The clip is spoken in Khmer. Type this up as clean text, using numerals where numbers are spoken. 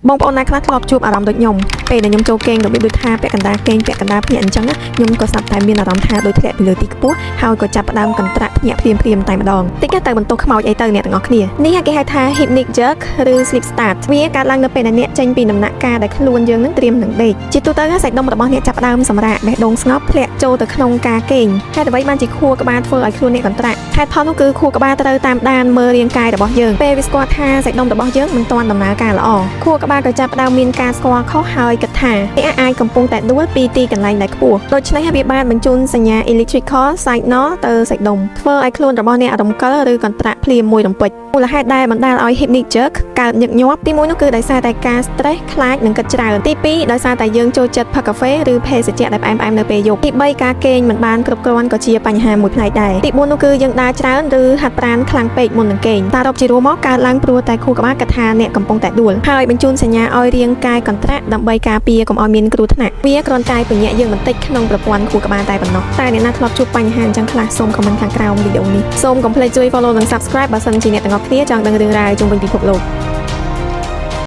បងប្អូនណាខ្លះធ្លាប់ជួបអារម្មណ៍ដូចខ្ញុំពេលដែលខ្ញុំចូលគេងរបៀបដូចថាពាក់កណ្ដាលគេងពាក់កណ្ដាលភ្ញាក់អញ្ចឹងខ្ញុំក៏ស្ដាប់តែមានអារម្មណ៍ថាដូចធ្លាក់ពីលើទីខ្ពស់ហើយក៏ចាប់ផ្ដើមកន្ត្រាក់ភ្ញាក់ភ្លាមតែម្ដងតិចទៅបន្ទោសខ្មោចអីទៅអ្នកទាំងអស់គ្នានេះគេហៅថា hypnic jerk ឬ sleep start វាកើតឡើងនៅពេលដែលអ្នកចេញពីដំណាក់កាលដែលខ្លួនយើងនឹងត្រៀមនឹងដេកជាទូទៅសាច់ដុំរបស់អ្នកចាប់ផ្ដើមសម្រាកបេះដូងស្ងប់ធ្លាក់ចូលទៅក្នុងការគេងហេតុអ្វីបានជាខួរក្បាលធ្វើឲ្យខ្លួនអ្នកកន្ត្រាក់ហេតុផលនោះគឺខួរក្បាលត្រូវតាមដានមើលរាងកាយរបស់យើងពេលវាស្គាល់ថាសាច់ដុំរបស់យើងមិនទាន់ដំណើរការល្អខួរក្បាលក៏ចាប់ផ្ដើមមានការស្គាល់ខុសហើយគិតថាអ្នកអាចកំពុងតែដួលពីទីកន្លែងដែលខ្ពស់ដូច្នេះហើយវាបានបញ្ជូនសញ្ញា electrical signal ទៅសាច់ដុំធ្វើឲ្យខ្លួនរបស់អ្នករំកិលឬកន្ត្រាក់ភ្លាមមួយរំពេចមូលហេតុដែលបណ្ដាលឲ្យ hypnic jerk កើតញឹកញាប់ទី1នោះគឺដោយសារតែការ stress ខ្លាចនិងគិតច្រើនទី2ដោយសារតែយើងចូលចិត្តផឹកកាហ្វេឬភេសជ្ជៈដែលផ្អែមៗនៅពេលយប់ទី3ការគេងមិនបានគ្រប់គ្រាន់ក៏ជាបញ្ហាមួយផ្នែកដែរទី4នោះគឺយើងដើរច្រើនឬហាត់ប្រាណខ្លាំងពេកមុននឹងគេងតែរកជារួមមកកើតឡើងព្រោះតែខួរក្បាលគិតថាអ្នកកំពុងតែដួលហើយបញ្ជូនសញ្ញាឲ្យរាងកាយកន្ត្រាក់ដើម្បីការពារកុំឲ្យមានគ្រោះថ្នាក់វាគ្រាន់តែពញាក់យើងបន្តិចក្នុងប្រព័ន្ធខួរក្បាលតែប៉ុណ្ណោះតែអ្នកណាធ្លាប់ជួបបញ្ហាអញ្ចឹងខ្លះសូម comment ខាងក្រោមវីដេអូនេះសូមកុំភ្លេចជួយ follow និង subscribe បើសិនជាអ្នកទាំងអស់គ្នាចង់ដឹងរឿងរ៉ាវជុំវិញពិភពលោក